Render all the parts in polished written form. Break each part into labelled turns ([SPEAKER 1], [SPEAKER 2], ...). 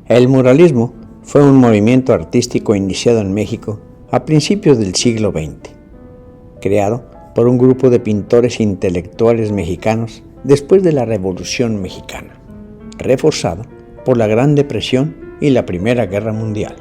[SPEAKER 1] El muralismo fue un movimiento artístico iniciado en México a principios del siglo XX, creado por un grupo de pintores intelectuales mexicanos después de la Revolución Mexicana, reforzado por la Gran Depresión y la Primera Guerra Mundial.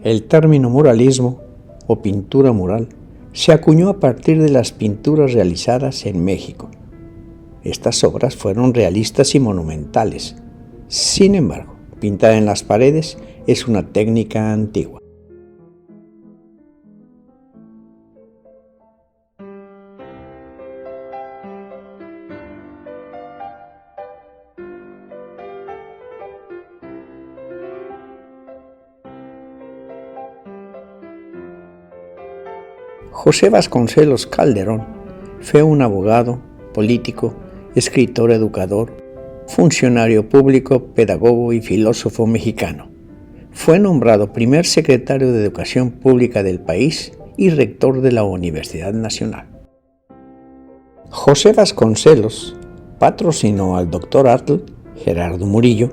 [SPEAKER 1] El término muralismo o pintura mural se acuñó a partir de las pinturas realizadas en México. Estas obras fueron realistas y monumentales. Sin embargo, pintar en las paredes es una técnica antigua. José Vasconcelos Calderón fue un abogado, político, escritor, educador, funcionario público, pedagogo y filósofo mexicano. Fue nombrado primer secretario de Educación Pública del país y rector de la Universidad Nacional. José Vasconcelos patrocinó al Dr. Atl, Gerardo Murillo,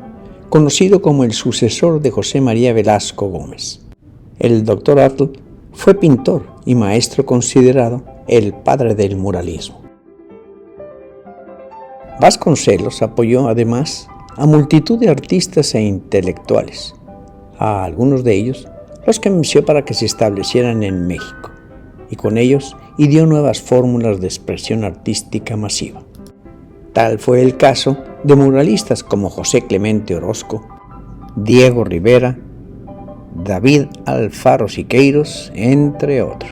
[SPEAKER 1] conocido como el sucesor de José María Velasco Gómez. El Dr. Atl fue pintor y maestro considerado el padre del muralismo. Vasconcelos apoyó además a multitud de artistas e intelectuales, a algunos de ellos los convenció para que se establecieran en México, y con ellos ideó nuevas fórmulas de expresión artística masiva. Tal fue el caso de muralistas como José Clemente Orozco, Diego Rivera, David Alfaro Siqueiros, entre otros.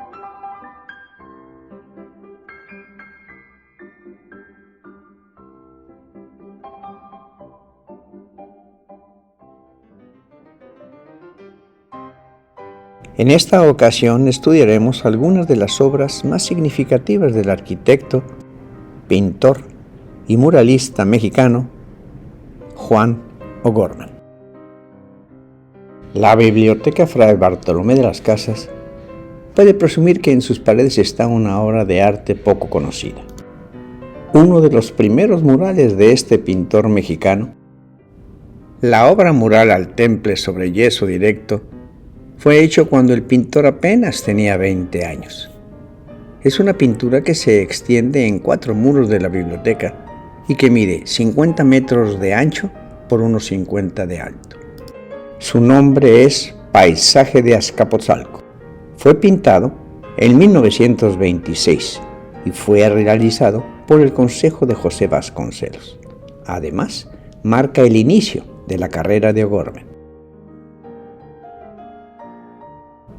[SPEAKER 1] En esta ocasión estudiaremos algunas de las obras más significativas del arquitecto, pintor y muralista mexicano Juan O'Gorman. La Biblioteca Fray Bartolomé de las Casas puede presumir que en sus paredes está una obra de arte poco conocida. Uno de los primeros murales de este pintor mexicano, la obra mural al temple sobre yeso directo, fue hecho cuando el pintor apenas tenía 20 años. Es una pintura que se extiende en 4 muros de la biblioteca y que mide 50 metros de ancho por unos 50 de alto. Su nombre es Paisaje de Azcapotzalco. Fue pintado en 1926 y fue realizado por el consejo de José Vasconcelos. Además, marca el inicio de la carrera de O'Gorman.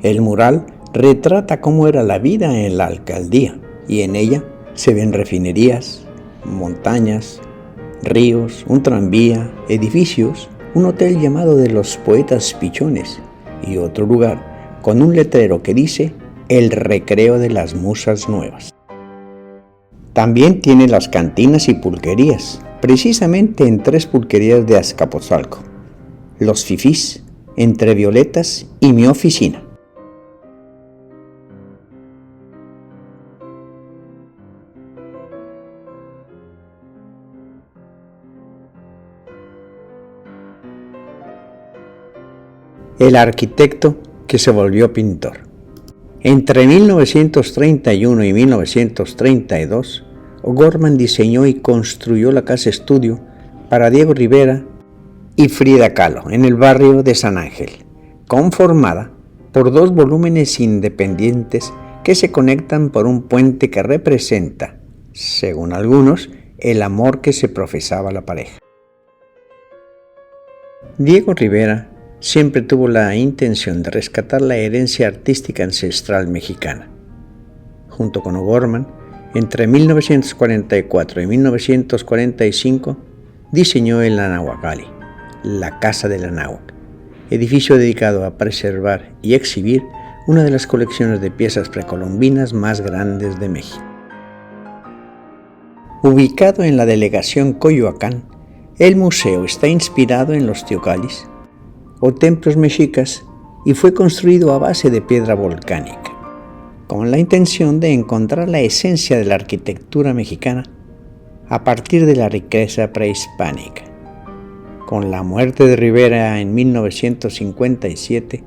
[SPEAKER 1] El mural retrata cómo era la vida en la alcaldía y en ella se ven refinerías, montañas, ríos, un tranvía, edificios, un hotel llamado de los Poetas Pichones y otro lugar con un letrero que dice El Recreo de las Musas Nuevas. También tiene las cantinas y pulquerías, precisamente en 3 pulquerías de Azcapotzalco: Los Fifís, Entre Violetas y Mi Oficina. El arquitecto que se volvió pintor. Entre 1931 y 1932, O'Gorman diseñó y construyó la casa estudio para Diego Rivera y Frida Kahlo en el barrio de San Ángel, conformada por 2 volúmenes independientes que se conectan por un puente que representa, según algunos, el amor que se profesaba la pareja. Diego Rivera siempre tuvo la intención de rescatar la herencia artística ancestral mexicana. Junto con O'Gorman, entre 1944 y 1945, diseñó el Anahuacalli, la Casa del Anáhuac, edificio dedicado a preservar y exhibir una de las colecciones de piezas precolombinas más grandes de México. Ubicado en la delegación Coyoacán, el museo está inspirado en los teocalis, o templos mexicas, y fue construido a base de piedra volcánica. con la intención de encontrar la esencia de la arquitectura mexicana a partir de la riqueza prehispánica. Con la muerte de Rivera en 1957,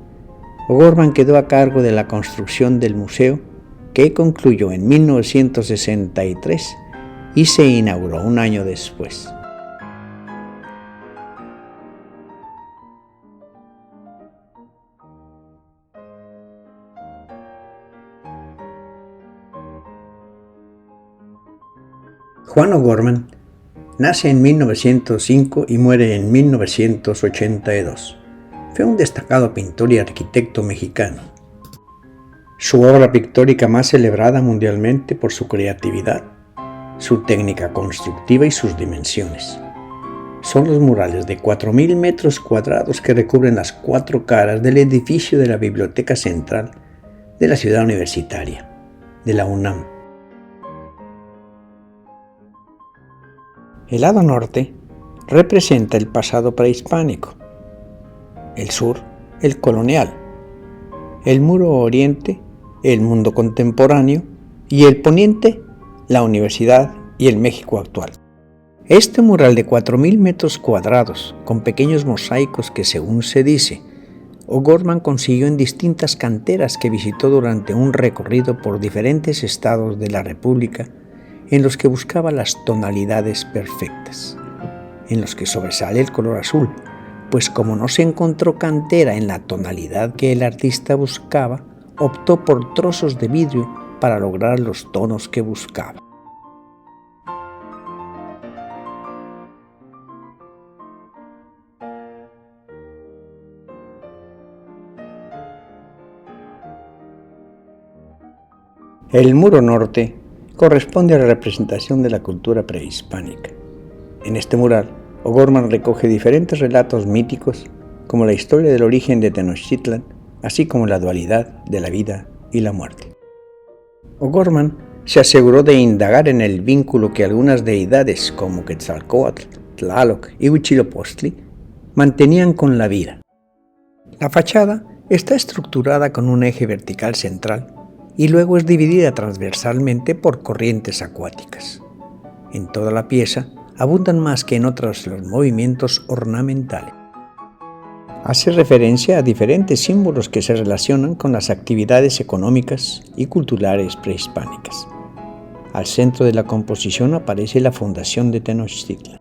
[SPEAKER 1] O'Gorman quedó a cargo de la construcción del museo, que concluyó en 1963 y se inauguró un año después. Juan O'Gorman nace en 1905 y muere en 1982. Fue un destacado pintor y arquitecto mexicano. Su obra pictórica más celebrada mundialmente por su creatividad, su técnica constructiva y sus dimensiones son los murales de 4.000 metros cuadrados que recubren las 4 caras del edificio de la Biblioteca Central de la Ciudad Universitaria, de la UNAM. El lado norte representa el pasado prehispánico, el sur, el colonial, el muro oriente, el mundo contemporáneo y el poniente, la universidad y el México actual. Este mural de 4.000 metros cuadrados, con pequeños mosaicos que, según se dice, O'Gorman consiguió en distintas canteras que visitó durante un recorrido por diferentes estados de la República, en los que buscaba las tonalidades perfectas, en los que sobresale el color azul, pues como no se encontró cantera en la tonalidad que el artista buscaba, optó por trozos de vidrio para lograr los tonos que buscaba. El muro norte corresponde a la representación de la cultura prehispánica. En este mural, O'Gorman recoge diferentes relatos míticos, como la historia del origen de Tenochtitlan, así como la dualidad de la vida y la muerte. O'Gorman se aseguró de indagar en el vínculo que algunas deidades, como Quetzalcóatl, Tlaloc y Huitzilopochtli, mantenían con la vida. La fachada está estructurada con un eje vertical central y luego es dividida transversalmente por corrientes acuáticas. En toda la pieza abundan más que en otros los movimientos ornamentales. Hace referencia a diferentes símbolos que se relacionan con las actividades económicas y culturales prehispánicas. Al centro de la composición aparece la fundación de Tenochtitlan.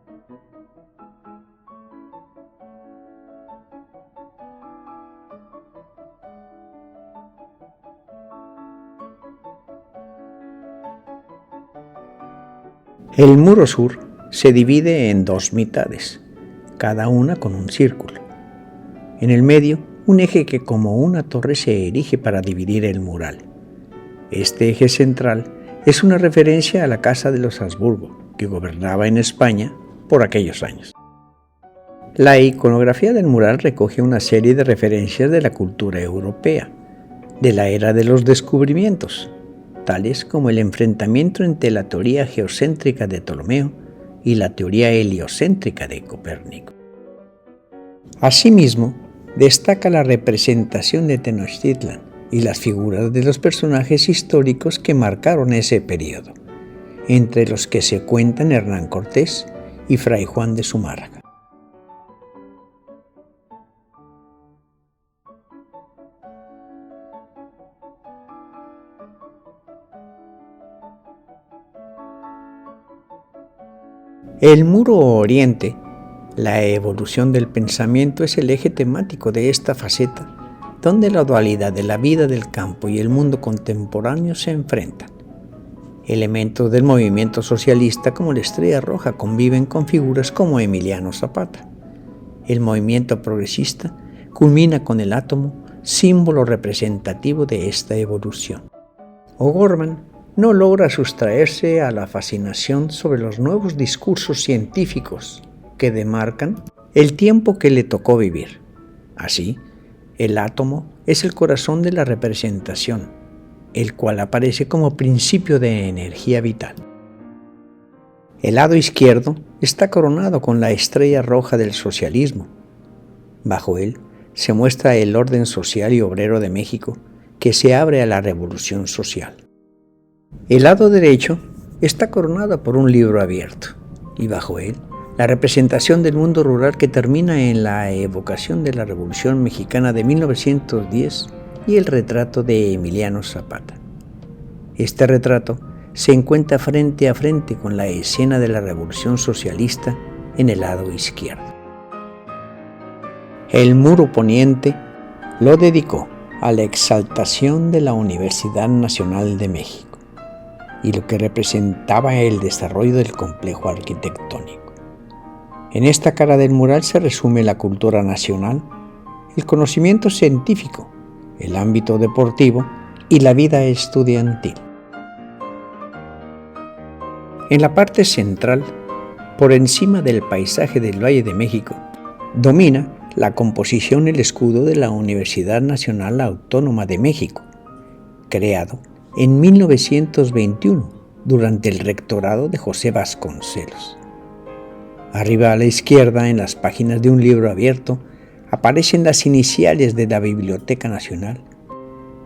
[SPEAKER 1] El muro sur se divide en 2 mitades, cada una con un círculo. En el medio, un eje que como una torre se erige para dividir el mural. Este eje central es una referencia a la Casa de los Habsburgo, que gobernaba en España por aquellos años. La iconografía del mural recoge una serie de referencias de la cultura europea, de la era de los descubrimientos, tales como el enfrentamiento entre la teoría geocéntrica de Ptolomeo y la teoría heliocéntrica de Copérnico. Asimismo, destaca la representación de Tenochtitlan y las figuras de los personajes históricos que marcaron ese periodo, entre los que se cuentan Hernán Cortés y Fray Juan de Zumárraga. El muro oriente, la evolución del pensamiento, es el eje temático de esta faceta, donde la dualidad de la vida del campo y el mundo contemporáneo se enfrentan. Elementos del movimiento socialista como la Estrella Roja conviven con figuras como Emiliano Zapata. El movimiento progresista culmina con el átomo, símbolo representativo de esta evolución. O'Gorman no logra sustraerse a la fascinación sobre los nuevos discursos científicos que demarcan el tiempo que le tocó vivir. Así, el átomo es el corazón de la representación, el cual aparece como principio de energía vital. El lado izquierdo está coronado con la estrella roja del socialismo. Bajo él se muestra el orden social y obrero de México, que se abre a la revolución social. El lado derecho está coronado por un libro abierto, y bajo él, la representación del mundo rural que termina en la evocación de la Revolución Mexicana de 1910 y el retrato de Emiliano Zapata. Este retrato se encuentra frente a frente con la escena de la Revolución Socialista en el lado izquierdo. El muro poniente lo dedicó a la exaltación de la Universidad Nacional de México y lo que representaba el desarrollo del complejo arquitectónico. En esta cara del mural se resume la cultura nacional, el conocimiento científico, el ámbito deportivo y la vida estudiantil. En la parte central, por encima del paisaje del Valle de México, domina la composición el escudo de la Universidad Nacional Autónoma de México, creado en 1921 durante el rectorado de José Vasconcelos. Arriba a la izquierda, en las páginas de un libro abierto, aparecen las iniciales de la Biblioteca Nacional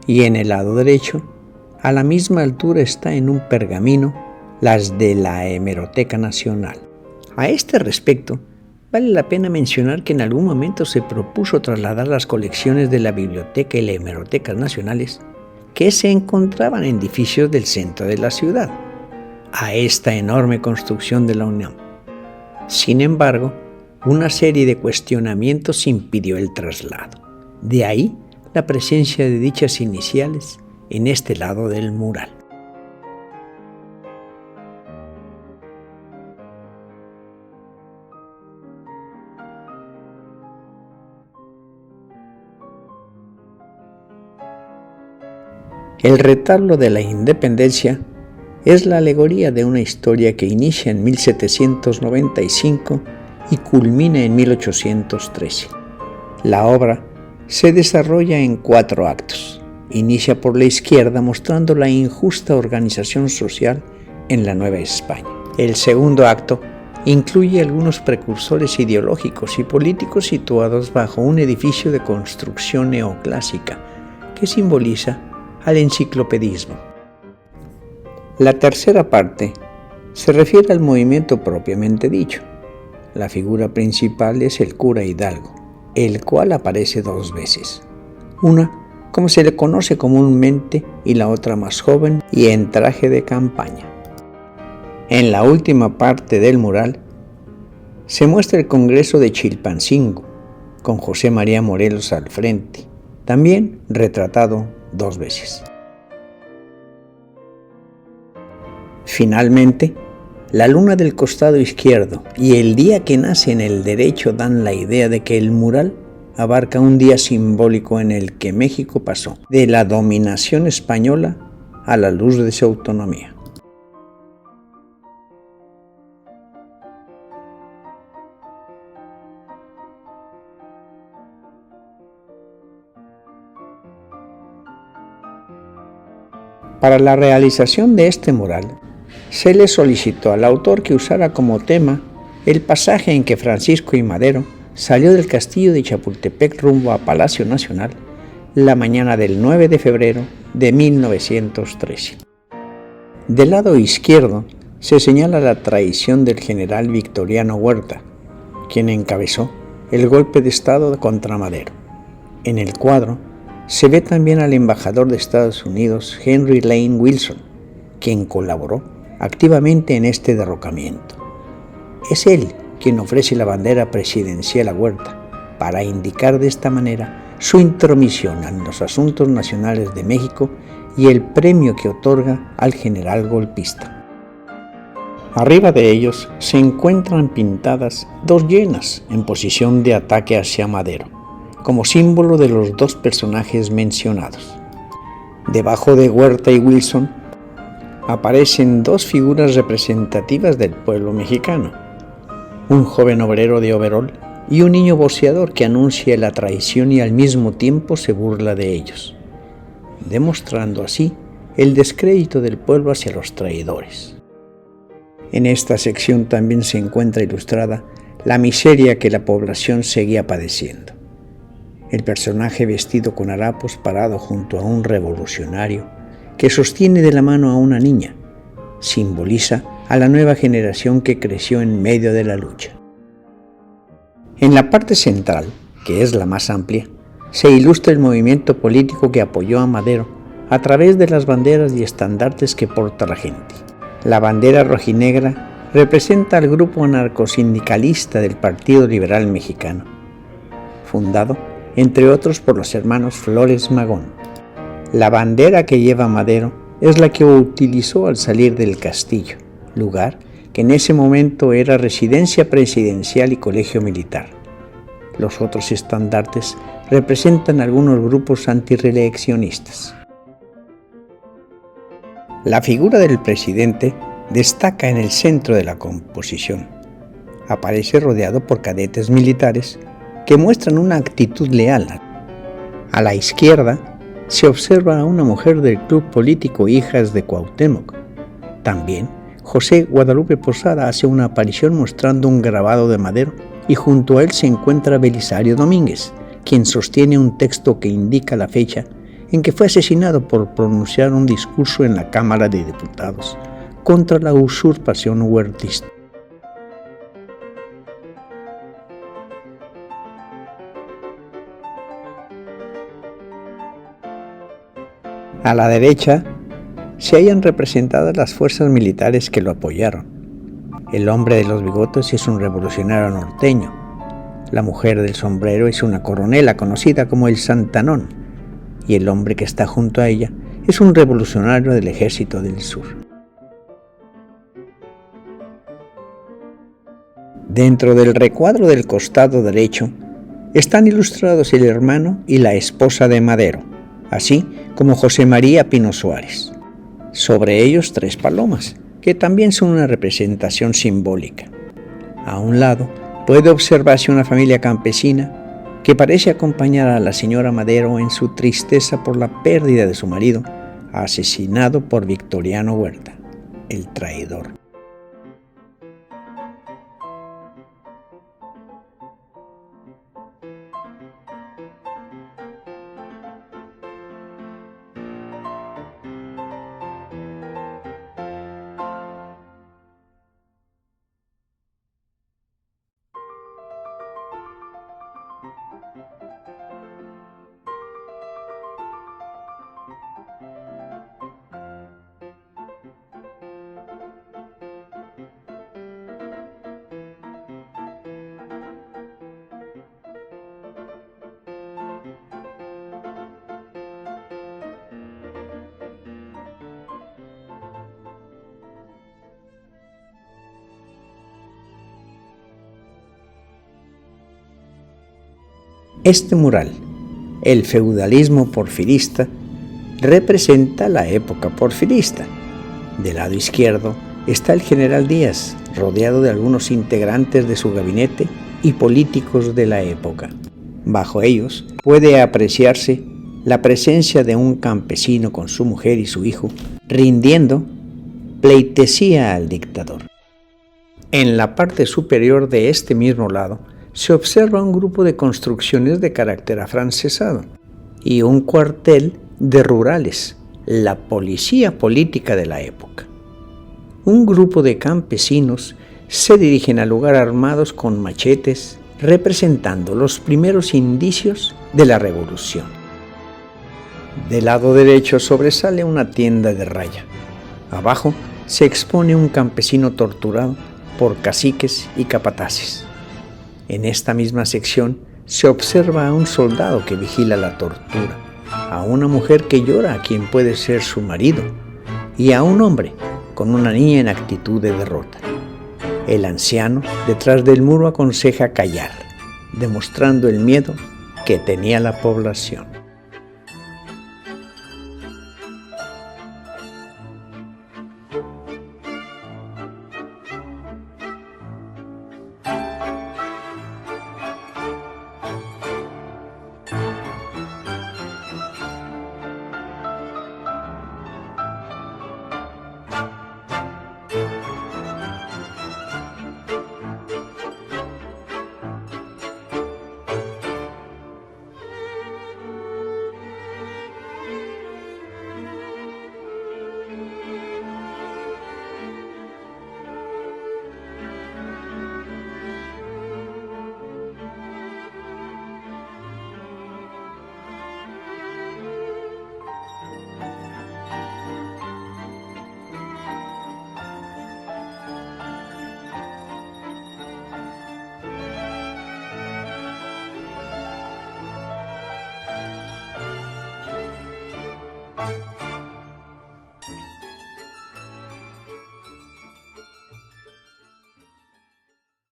[SPEAKER 1] y en el lado derecho, a la misma altura está en un pergamino las de la Hemeroteca Nacional. A este respecto, vale la pena mencionar que en algún momento se propuso trasladar las colecciones de la Biblioteca y la Hemeroteca Nacionales, que se encontraban en edificios del centro de la ciudad, a esta enorme construcción de la UNAM. Sin embargo, una serie de cuestionamientos impidió el traslado. De ahí la presencia de dichas iniciales en este lado del mural. El retablo de la Independencia es la alegoría de una historia que inicia en 1795 y culmina en 1813. La obra se desarrolla en 4 actos. Inicia por la izquierda mostrando la injusta organización social en la Nueva España. El segundo acto incluye algunos precursores ideológicos y políticos situados bajo un edificio de construcción neoclásica que simboliza al enciclopedismo. La tercera parte se refiere al movimiento propiamente dicho. La figura principal es el cura Hidalgo, el cual aparece 2 veces. Una, como se le conoce comúnmente, y la otra más joven y en traje de campaña. En la última parte del mural se muestra el Congreso de Chilpancingo, con José María Morelos al frente, también retratado 2 veces. Finalmente, la luna del costado izquierdo y el día que nace en el derecho dan la idea de que el mural abarca un día simbólico en el que México pasó de la dominación española a la luz de su autonomía. Para la realización de este mural, se le solicitó al autor que usara como tema el pasaje en que Francisco I. Madero salió del castillo de Chapultepec rumbo a Palacio Nacional la mañana del 9 de febrero de 1913. Del lado izquierdo se señala la traición del general Victoriano Huerta, quien encabezó el golpe de Estado contra Madero. En el cuadro se ve también al embajador de Estados Unidos, Henry Lane Wilson, quien colaboró activamente en este derrocamiento. Es él quien ofrece la bandera presidencial a Huerta para indicar de esta manera su intromisión en los asuntos nacionales de México y el premio que otorga al general golpista. Arriba de ellos se encuentran pintadas 2 hienas en posición de ataque hacia Madero, como símbolo de los 2 personajes mencionados. Debajo de Huerta y Wilson aparecen 2 figuras representativas del pueblo mexicano, un joven obrero de overol y un niño boxeador que anuncia la traición y al mismo tiempo se burla de ellos, demostrando así el descrédito del pueblo hacia los traidores. En esta sección también se encuentra ilustrada la miseria que la población seguía padeciendo. El personaje vestido con harapos parado junto a un revolucionario que sostiene de la mano a una niña simboliza a la nueva generación que creció en medio de la lucha. En la parte central, que es la más amplia, se ilustra el movimiento político que apoyó a Madero a través de las banderas y estandartes que porta la gente. La bandera rojinegra representa al grupo anarcosindicalista del Partido Liberal Mexicano, fundado, entre otros, por los hermanos Flores Magón. La bandera que lleva Madero es la que utilizó al salir del castillo, lugar que en ese momento era residencia presidencial y colegio militar. Los otros estandartes representan algunos grupos antirreeleccionistas. La figura del presidente destaca en el centro de la composición. Aparece rodeado por cadetes militares que muestran una actitud leal. A la izquierda se observa a una mujer del club político Hijas de Cuauhtémoc. También José Guadalupe Posada hace una aparición mostrando un grabado de Madero y junto a él se encuentra Belisario Domínguez, quien sostiene un texto que indica la fecha en que fue asesinado por pronunciar un discurso en la Cámara de Diputados contra la usurpación huertista. A la derecha se hallan representadas las fuerzas militares que lo apoyaron. El hombre de los bigotes es un revolucionario norteño. La mujer del sombrero es una coronela conocida como el Santanón. Y el hombre que está junto a ella es un revolucionario del Ejército del Sur. Dentro del recuadro del costado derecho están ilustrados el hermano y la esposa de Madero, así como José María Pino Suárez. Sobre ellos 3 palomas, que también son una representación simbólica. A un lado puede observarse una familia campesina que parece acompañar a la señora Madero en su tristeza por la pérdida de su marido, asesinado por Victoriano Huerta, el traidor. Este mural, el feudalismo porfirista, representa la época porfirista. Del lado izquierdo está el general Díaz, rodeado de algunos integrantes de su gabinete y políticos de la época. Bajo ellos puede apreciarse la presencia de un campesino con su mujer y su hijo, rindiendo pleitesía al dictador. En la parte superior de este mismo lado se observa un grupo de construcciones de carácter afrancesado y un cuartel de rurales, la policía política de la época. Un grupo de campesinos se dirigen al lugar armados con machetes, representando los primeros indicios de la revolución. Del lado derecho sobresale una tienda de raya. Abajo se expone un campesino torturado por caciques y capataces. En esta misma sección se observa a un soldado que vigila la tortura, a una mujer que llora a quien puede ser su marido y a un hombre con una niña en actitud de derrota. El anciano detrás del muro aconseja callar, demostrando el miedo que tenía la población.